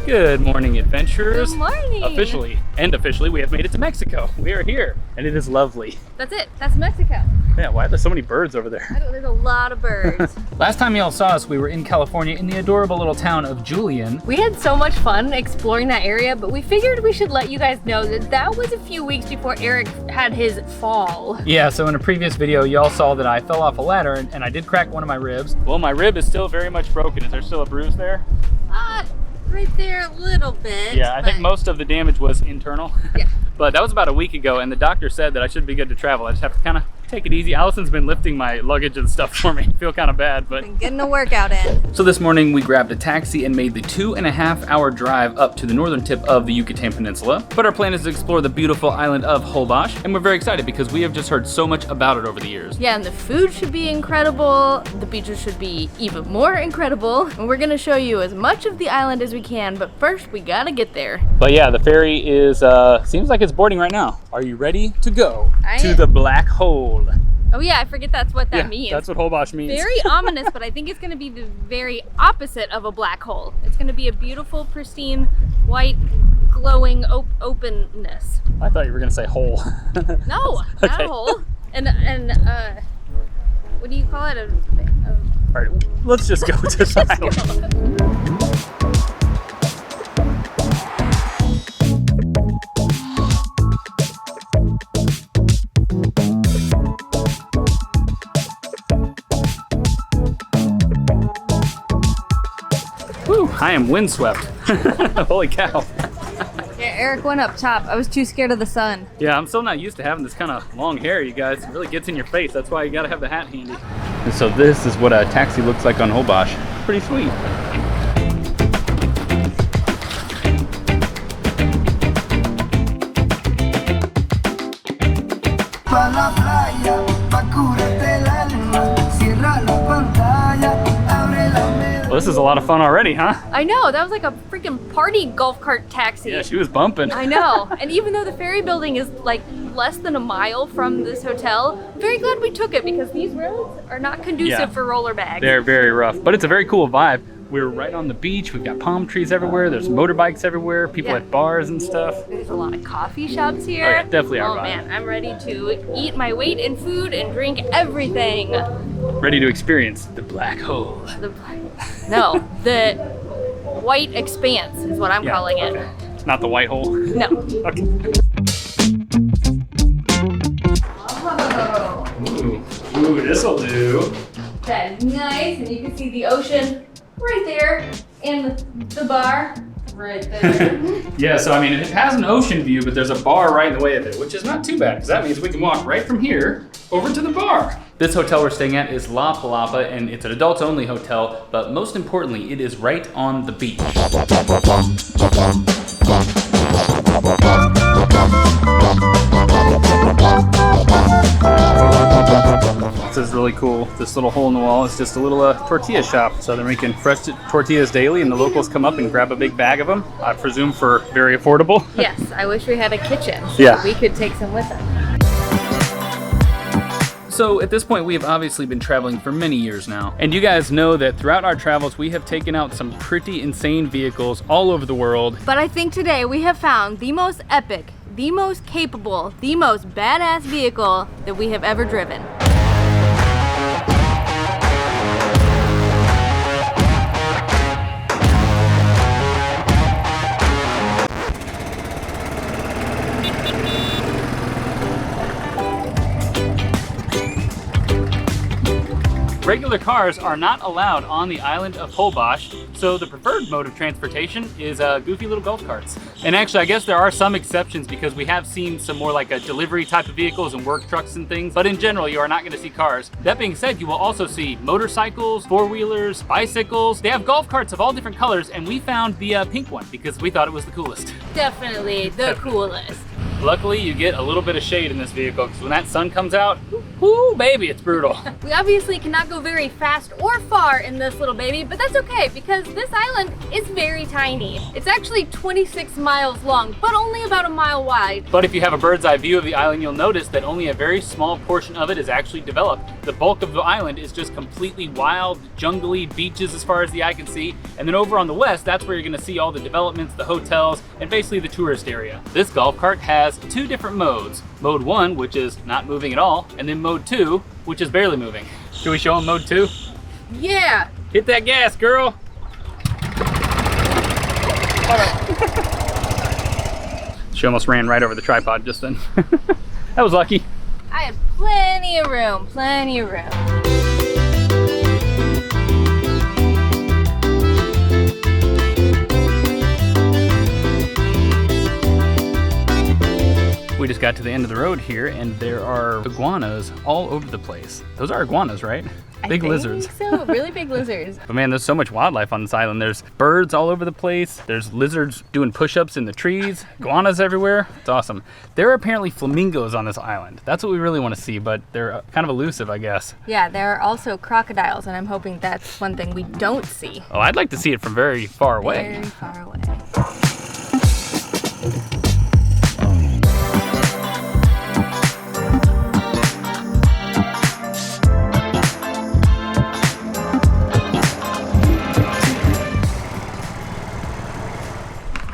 Good morning, adventurers. Good morning. Officially, we have made it to Mexico. We are here, and it is lovely. That's it. That's Mexico. Yeah, why are there so many birds over there? I don't, there's a lot of birds. Last time y'all saw us, we were in California in the adorable little town of Julian. We had so much fun exploring that area, but we figured we should let you guys know that that was a few weeks before Eric had his fall. Yeah, so in a previous video, y'all saw that I fell off a ladder and I did crack one of my ribs. Well, my rib is still very much broken. Is there still a bruise there? Right there a little bit. Yeah, I think most of the damage was internal. Yeah. But that was about a week ago, and the doctor said that I should be good to travel. I just have to kind of take it easy. Allison's been lifting my luggage and stuff for me. I feel kind of bad, but... Been getting a workout in. So this morning we grabbed a taxi and made the 2.5-hour drive up to the northern tip of the Yucatan Peninsula. But our plan is to explore the beautiful island of Holbox, and we're very excited because we have just heard so much about it over the years. Yeah, and the food should be incredible. The beaches should be even more incredible. And we're gonna show you as much of the island as we can, but first we gotta get there. But yeah, the ferry is, seems like it's boarding right now. Are you ready to go to the black hole? Oh yeah, I forget that's what that means. That's what Holbox means. Very ominous, but I think it's gonna be the very opposite of a black hole. It's gonna be a beautiful, pristine, white, glowing openness. I thought you were gonna say hole. No, not a hole. And what do you call it? All right, let's just go to the island. I am windswept. Holy cow. Yeah, Eric went up top. I was too scared of the sun. Yeah, I'm still not used to having this kind of long hair, you guys. It really gets in your face. That's why you gotta have the hat handy. And so this is what a taxi looks like on Holbox. Pretty sweet. Well, this is a lot of fun already, huh? I know, that was like a freaking party golf cart taxi. Yeah, she was bumping. I know, and even though the ferry building is like less than a mile from this hotel, I'm very glad we took it because these roads are not conducive for roller bags. They're very rough, but it's a very cool vibe. We're right on the beach, we've got palm trees everywhere, there's motorbikes everywhere, people at bars and stuff. There's a lot of coffee shops here. Oh yeah, definitely our vibe. Oh man, I'm ready to eat my weight in food and drink everything. Ready to experience the black hole. No, the white expanse is what I'm calling it. It's not the white hole? No. Okay. Oh. Ooh, this'll do. That's nice, and you can see the ocean right there, and the bar right there. Yeah, so I mean, it has an ocean view, but there's a bar right in the way of it, which is not too bad, because that means we can walk right from here over to the bar. This hotel we're staying at is La Palapa, and it's an adults-only hotel, but most importantly, it is right on the beach. This is really cool. This little hole in the wall is just a little tortilla shop. So they're making fresh tortillas daily, and the locals come up and grab a big bag of them, I presume for very affordable. Yes, I wish we had a kitchen so we could take some with us. So at this point, we have obviously been traveling for many years now. And you guys know that throughout our travels, we have taken out some pretty insane vehicles all over the world. But I think today we have found the most epic, the most capable, the most badass vehicle that we have ever driven. Regular cars are not allowed on the island of Holbox, so the preferred mode of transportation is goofy little golf carts. And actually, I guess there are some exceptions because we have seen some more like a delivery type of vehicles and work trucks and things, but in general, you are not gonna see cars. That being said, you will also see motorcycles, four-wheelers, bicycles. They have golf carts of all different colors, and we found the pink one because we thought it was the coolest. Definitely the coolest. Luckily, you get a little bit of shade in this vehicle because when that sun comes out, whoo, baby, it's brutal. We obviously cannot go very fast or far in this little baby, but that's okay because this island is very tiny. It's actually 26 miles long, but only about a mile wide. But if you have a bird's eye view of the island, you'll notice that only a very small portion of it is actually developed. The bulk of the island is just completely wild, jungly beaches as far as the eye can see. And then over on the west, that's where you're gonna see all the developments, the hotels, and basically the tourist area. This golf cart has two different modes. Mode 1, which is not moving at all, and then mode 2, which is barely moving. Should we show them mode 2? Yeah. Hit that gas, girl. All right. She almost ran right over the tripod just then. That was lucky. I had plenty of room, plenty of room. We just got to the end of the road here and there are iguanas all over the place. Those are iguanas, right? Big lizards. So, really big lizards. But man, there's so much wildlife on this island. There's birds all over the place. There's lizards doing push-ups in the trees. Iguanas everywhere. It's awesome. There are apparently flamingos on this island. That's what we really want to see, but they're kind of elusive, I guess. Yeah, there are also crocodiles, and I'm hoping that's one thing we don't see. Oh, I'd like to see it from very far away. Very far away.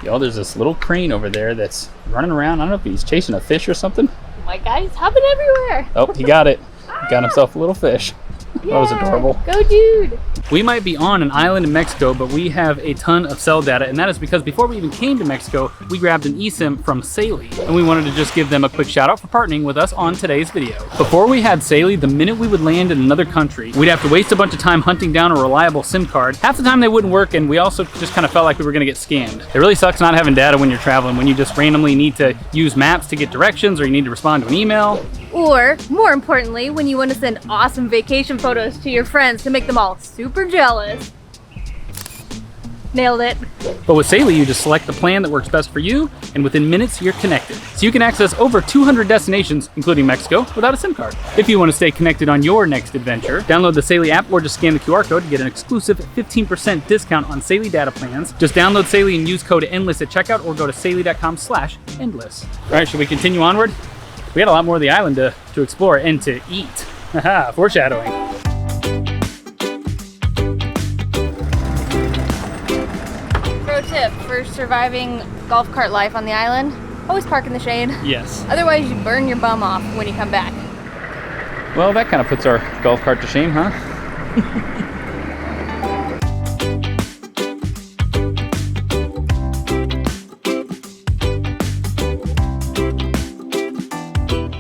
Yo, there's this little crane over there that's running around. I don't know if he's chasing a fish or something. My guy's hopping everywhere. Oh, he got it. He got himself a little fish. That was adorable. Go, dude. We might be on an island in Mexico, but we have a ton of cell data, and that is because before we even came to Mexico, we grabbed an eSIM from Saily, and we wanted to just give them a quick shout out for partnering with us on today's video. Before we had Saily, the minute we would land in another country, we'd have to waste a bunch of time hunting down a reliable SIM card. Half the time they wouldn't work, and we also just kind of felt like we were gonna get scammed. It really sucks not having data when you're traveling, when you just randomly need to use maps to get directions, or you need to respond to an email. Or, more importantly, when you want to send awesome vacation photos to your friends to make them all super jealous. Nailed it. But with Saily, you just select the plan that works best for you, and within minutes, you're connected. So you can access over 200 destinations, including Mexico, without a SIM card. If you want to stay connected on your next adventure, download the Saily app or just scan the QR code to get an exclusive 15% discount on Saily data plans. Just download Saily and use code ENDLESS at checkout or go to saily.com/endless. All right, should we continue onward? We had a lot more of the island to explore and to eat. Haha, foreshadowing. Pro tip for surviving golf cart life on the island, always park in the shade. Yes. Otherwise you burn your bum off when you come back. Well, that kind of puts our golf cart to shame, huh?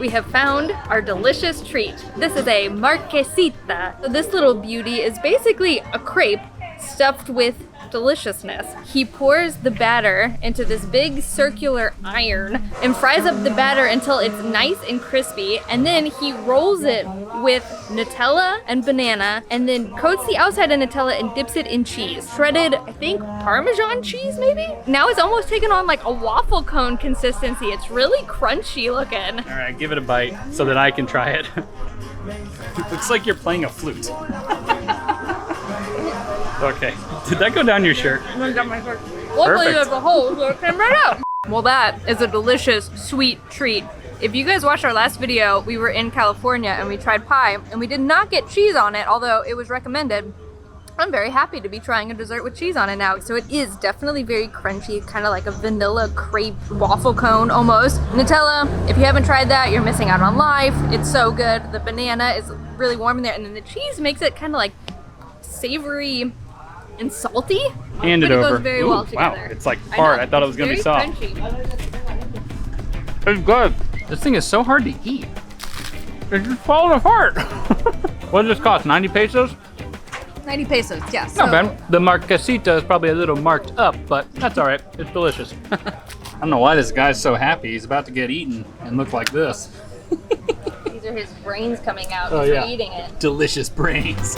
We have found our delicious treat. This is a marquesita. So this little beauty is basically a crepe stuffed with deliciousness. He pours the batter into this big circular iron and fries up the batter until it's nice and crispy, and then he rolls it with Nutella and banana and then coats the outside of Nutella and dips it in cheese. Shredded, I think, Parmesan cheese maybe? Now it's almost taken on like a waffle cone consistency. It's really crunchy looking. All right, give it a bite so that I can try it. It looks like you're playing a flute. Okay, did that go down your shirt? Down my shirt. Luckily there's a hole, so it came right out. Well, that is a delicious, sweet treat. If you guys watched our last video, we were in California and we tried pie, and we did not get cheese on it, although it was recommended. I'm very happy to be trying a dessert with cheese on it now. So it is definitely very crunchy, kind of like a vanilla crepe waffle cone almost. Nutella, if you haven't tried that, you're missing out on life. It's so good. The banana is really warm in there, and then the cheese makes it kind of like savory and salty. Hand it but over. It goes very Ooh, well together. wow, it's like hard. I thought it was gonna be soft. Crunchy. It's good. This thing is so hard to eat. It's just falling apart. What does this cost? 90 pesos? 90 pesos, yeah. Not bad. The marquesita is probably a little marked up, but that's all right. It's delicious. I don't know why this guy's so happy. He's about to get eaten and look like this. These are his brains coming out Oh, for yeah. eating it. Delicious brains.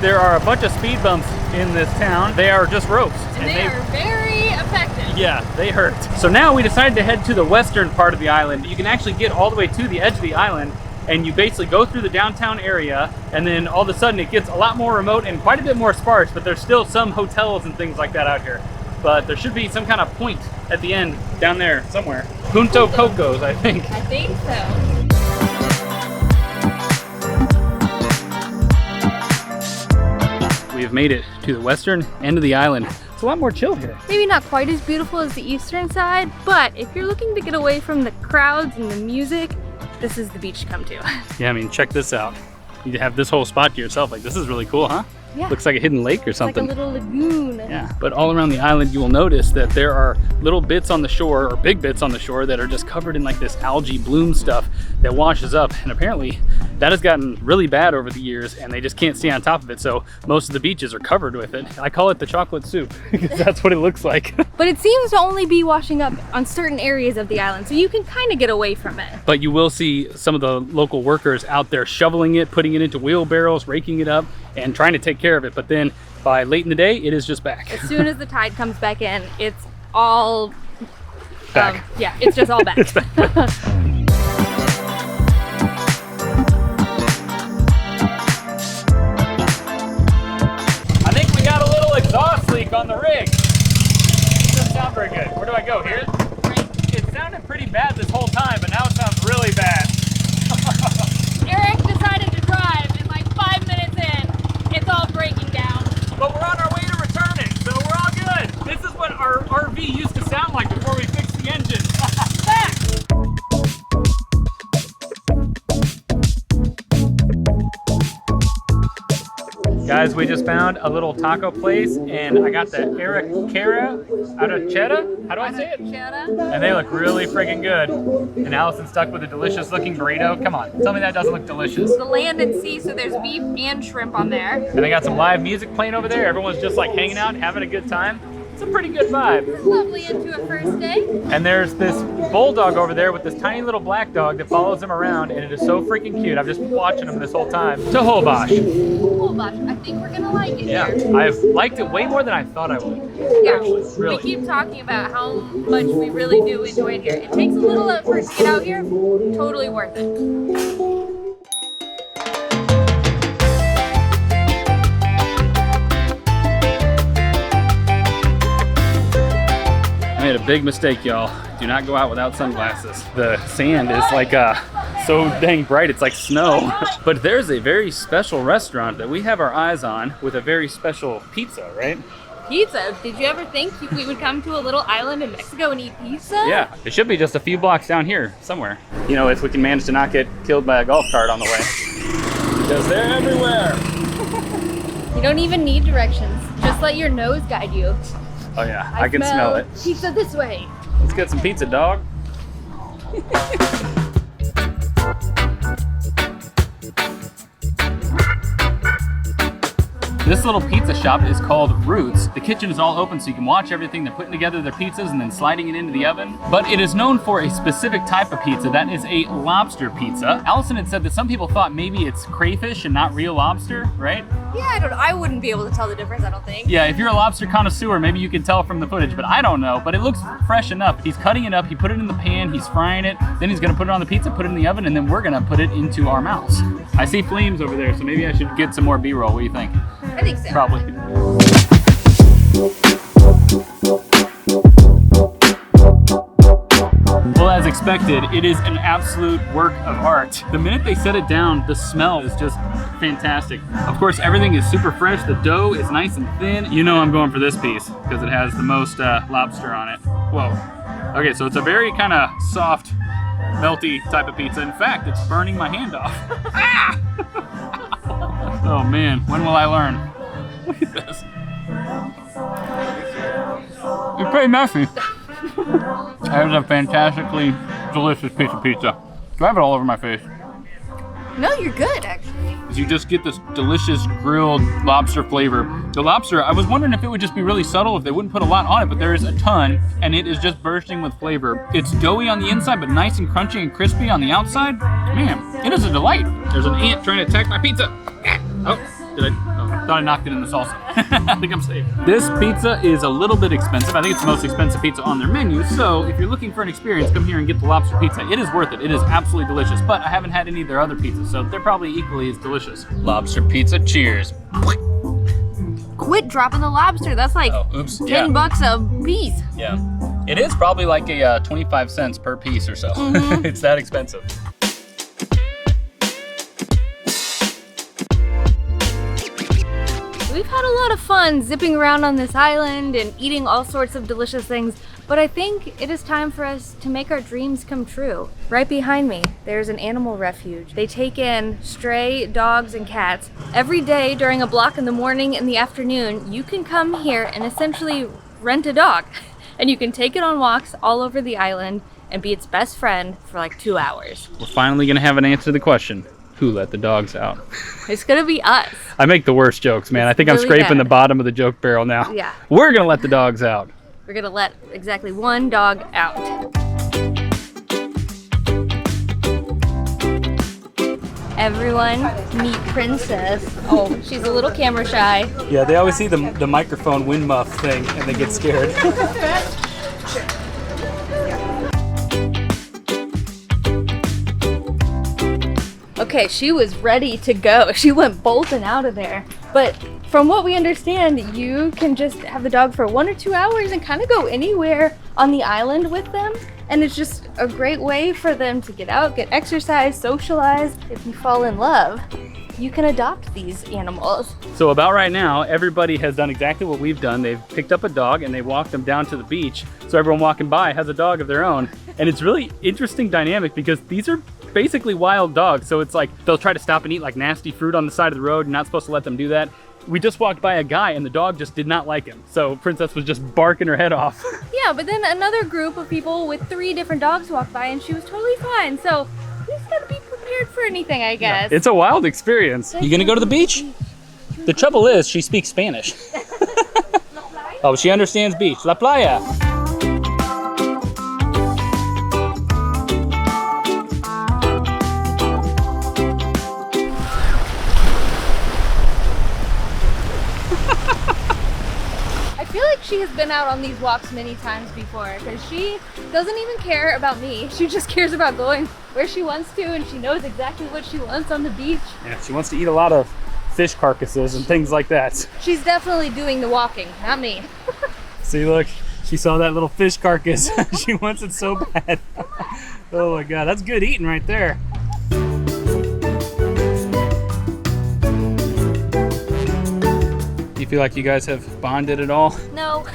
There are a bunch of speed bumps in this town. They are just ropes. And they are very effective. Yeah, they hurt. So now we decided to head to the western part of the island. You can actually get all the way to the edge of the island, and you basically go through the downtown area, and then all of a sudden it gets a lot more remote and quite a bit more sparse, but there's still some hotels and things like that out here. But there should be some kind of point at the end down there somewhere. Punto Coco's, I think. I think so. We have made it to the western end of the island. It's a lot more chill here. Maybe not quite as beautiful as the eastern side, but if you're looking to get away from the crowds and the music, this is the beach to come to. Yeah, I mean, check this out. You have this whole spot to yourself. Like, this is really cool, huh? Yeah. Looks like a hidden lake or something. Like a little lagoon. Yeah, but all around the island you will notice that there are little bits on the shore, or big bits on the shore, that are just covered in like this algae bloom stuff that washes up, and apparently that has gotten really bad over the years and they just can't stay on top of it, so most of the beaches are covered with it. I call it the chocolate soup because that's what it looks like. But it seems to only be washing up on certain areas of the island, so you can kind of get away from it. But you will see some of the local workers out there shoveling it, putting it into wheelbarrows, raking it up, and trying to take care of it. But then by late in the day, it is just back. As soon as the tide comes back in, it's all back. Yeah, it's just all back. It's back. I think we got a little exhaust leak on the rig. Doesn't sound very good. Where do I go? Here? It sounded pretty bad this whole time, but now it sounds really bad. Eric decided to drive, and like 5 minutes in, it's all breaking down. But we're on our way to return it, so we're all good. This is what our RV used to sound like before we fixed the engine. Back! Guys, we just found a little taco place, and I got the Eric out of Cheddar. How do I say it? Cheddar. And they look really friggin' good. And Allison stuck with a delicious looking burrito. Come on, tell me that doesn't look delicious. The land and sea, so there's beef and shrimp on there. And they got some live music playing over there. Everyone's just like hanging out, having a good time. It's a pretty good vibe. Lovely into a first day. And there's this bulldog over there with this tiny little black dog that follows him around, and it is so freaking cute. I've just been watching him this whole time. To Holbox. Holbox, I think we're gonna like it Yeah, here. I've liked it way more than I thought I would. Yeah, Actually, really. we keep talking about how much we really do enjoy it here. It takes a little effort to get out here, totally worth it. I made a big mistake, y'all. Do not go out without sunglasses. The sand is like so dang bright, it's like snow. But there's a very special restaurant that we have our eyes on with a very special pizza, right? Pizza? Did you ever think we would come to a little island in Mexico and eat pizza? Yeah, it should be just a few blocks down here somewhere. You know, if we can manage to not get killed by a golf cart on the way. Because they're everywhere. You don't even need directions. Just let your nose guide you. Oh yeah, I can smell it. Pizza this way. Let's get some pizza, dog. This little pizza shop is called Roots. The kitchen is all open so you can watch everything. They're putting together their pizzas and then sliding it into the oven. But it is known for a specific type of pizza. That is a lobster pizza. Allison had said that some people thought maybe it's crayfish and not real lobster, right? Yeah, I wouldn't be able to tell the difference, I don't think. Yeah, if you're a lobster connoisseur, maybe you can tell from the footage, but I don't know. But it looks fresh enough. He's cutting it up, he put it in the pan, he's frying it, then he's gonna put it on the pizza, put it in the oven, and then we're gonna put it into our mouths. I see flames over there, so maybe I should get some more B-roll. What do you think? I think so. Probably. Well, as expected, it is an absolute work of art. The minute they set it down, the smell is just fantastic. Of course, everything is super fresh. The dough is nice and thin. You know I'm going for this piece because it has the most lobster on it. Whoa. Okay, so it's a very kind of soft, melty type of pizza. In fact, it's burning my hand off. Ah! Oh man, when will I learn? Look at this. It's pretty messy. That is a fantastically delicious piece of pizza. Do I have it all over my face? No, you're good, actually. You just get this delicious grilled lobster flavor. The lobster, I was wondering if it would just be really subtle, if they wouldn't put a lot on it, but there is a ton, and it is just bursting with flavor. It's doughy on the inside, but nice and crunchy and crispy on the outside. Man, it is a delight. There's an ant trying to attack my pizza. Oh, did I? Oh. Thought I knocked it in the salsa. I think I'm safe. This pizza is a little bit expensive. I think it's the most expensive pizza on their menu. So if you're looking for an experience, come here and get the Lobster pizza. It is worth it. It is absolutely delicious. But I haven't had any of their other pizzas, so they're probably equally as delicious. Lobster pizza, cheers. Quit dropping the lobster. That's like oops. $10 a piece. Yeah. It is probably like a 25 cents per piece or so. It's that expensive. We've had a lot of fun zipping around on this island and eating all sorts of delicious things, but I think it is time for us to make our dreams come true. Right behind me, there's an animal refuge. They take in stray dogs and cats. Every day during a block in the morning and the afternoon, you can come here and essentially rent a dog. And you can take it on walks all over the island and be its best friend for like 2 hours. We're finally gonna have an answer to the question. Who let the dogs out? It's gonna be us. I make the worst jokes, man. I think I'm really scraping bad. the bottom of the joke barrel now. Yeah. We're gonna let the dogs out. We're gonna let exactly one dog out. Everyone meet Princess. Oh, she's a little camera shy. Yeah, they always see the microphone wind muff thing and they get scared. Okay, she was ready to go. She went bolting out of there. But from what we understand, you can just have the dog for 1 or 2 hours and kind of go anywhere on the island with them. And it's just a great way for them to get out, get exercise, socialize. If you fall in love, you can adopt these animals. So about right now, everybody has done exactly what we've done. They've picked up a dog and they walked them down to the beach. So everyone walking by has a dog of their own. And it's really interesting dynamic because these are basically wild dogs. So it's like they'll try to stop and eat like nasty fruit on the side of the road. You're not supposed to let them do that. We just walked by a guy and the dog just did not like him. So Princess was just barking her head off. Yeah, but then another group of people with 3 different dogs walked by and she was totally fine. So we just gotta be prepared for anything, I guess. It's a wild experience. You gonna go to the beach? The trouble is she speaks Spanish. Oh, she understands beach. La playa. I feel like she has been out on these walks many times before because she doesn't even care about me. She just cares about going where she wants to and she knows exactly what she wants on the beach. Yeah, she wants to eat a lot of fish carcasses and things like that. She's definitely doing the walking, not me. See, look, she saw that little fish carcass. She wants it so bad. Oh my God, that's good eating right there. Do you feel like you guys have bonded at all? No,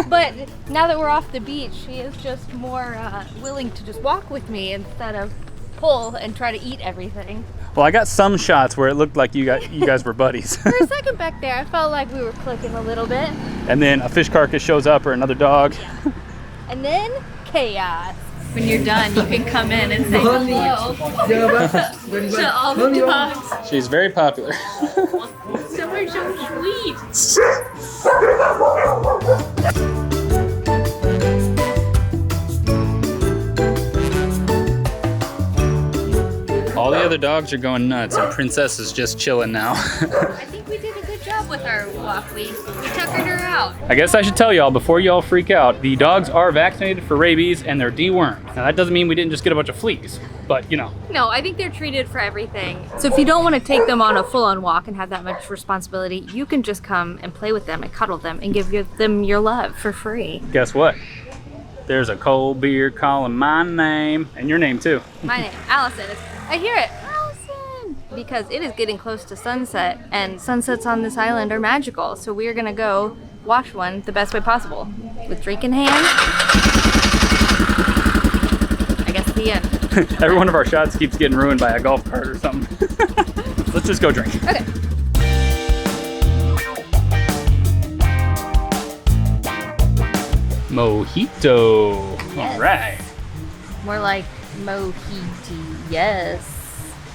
but now that we're off the beach, she is just more willing to just walk with me instead of pull and try to eat everything. Well, I got some shots where it looked like you guys were buddies. For a second back there, I felt like we were clicking a little bit. And then a fish carcass shows up or another dog. Yeah. And then chaos. When you're done, you can come in and say hello to all the dogs. She's very popular. So we're so sweet. All the other dogs are going nuts and Princess is just chilling now. I think we did a good job with our walk. We tuckered her out. I guess I should tell y'all before y'all freak out, the dogs are vaccinated for rabies and they're dewormed. Now that doesn't mean we didn't just get a bunch of fleas, but you know. No, I think they're treated for everything. So if you don't want to take them on a full-on walk and have that much responsibility, you can just come and play with them and cuddle them and give them your love for free. Guess what? There's a cold beer calling my name and your name too. My name, Allison. I hear it, Allison, because it is getting close to sunset and sunsets on this island are magical. So we are gonna go watch one the best way possible with drink in hand. I guess the end. Every one of our shots keeps getting ruined by a golf cart or something. Let's just go drink. Okay. Mojito. Yes. All right. More like mojito, yes.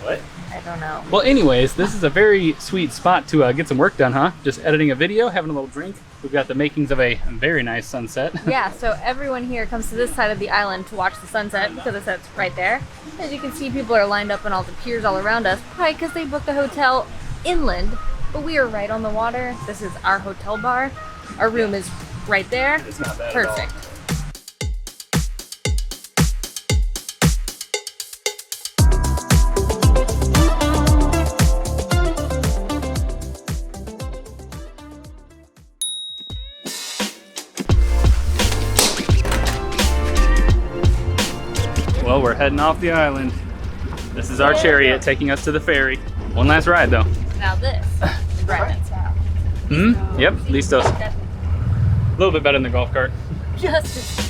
What? I don't know. Well, anyways, this is a very sweet spot to get some work done, huh? Just editing a video, having a little drink. We've got the makings of a very nice sunset. Yeah, so everyone here comes to this side of the island to watch the sunset because the sunset's right there. As you can see, people are lined up on all the piers all around us, probably because they booked a hotel inland but we are right on the water. This is our hotel bar. Our room is right there. It's not bad Perfect. at all. Well, we're heading off the island. This is our chariot taking us to the ferry. One last ride though. Now this is Ramen style. Hmm? Yep, Listos. A little bit better than the golf cart. Just as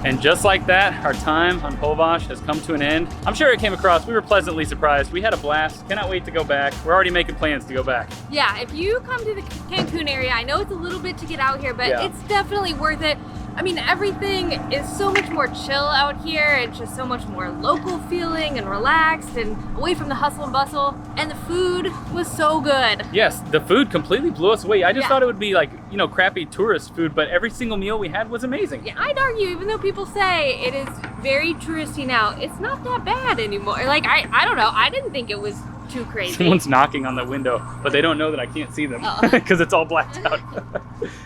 And just like that, our time on Holbox has come to an end. I'm sure it came across. We were pleasantly surprised. We had a blast. Cannot wait to go back. We're already making plans to go back. Yeah, if you come to the Cancun area, I know it's a little bit to get out here, but Yeah. it's definitely worth it. I mean, everything is so much more chill out here. It's just so much more local feeling and relaxed and away from the hustle and bustle. And the food was so good. Yes, the food completely blew us away. I just Yeah. thought it would be like, you know, crappy tourist food, but every single meal we had was amazing. Yeah, I'd argue, even though people say it is very touristy now, it's not that bad anymore. Like, I don't know. I didn't think it was too crazy. Someone's knocking on the window, but they don't know that I can't see them Oh. because it's all blacked out.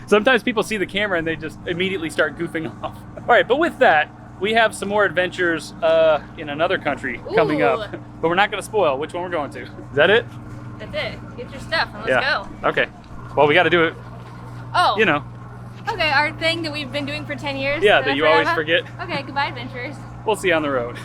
Sometimes people see the camera and they just immediately start goofing off. All right, but with that, we have some more adventures in another country coming up, Ooh. but we're not going to spoil which one we're going to. Is that it? That's it. Get your stuff and let's go. Okay. Well, we got to do it, Oh, you know. okay, our thing that we've been doing for 10 years. Yeah, that you always forever. forget. Okay, goodbye, adventurers. We'll see you on the road.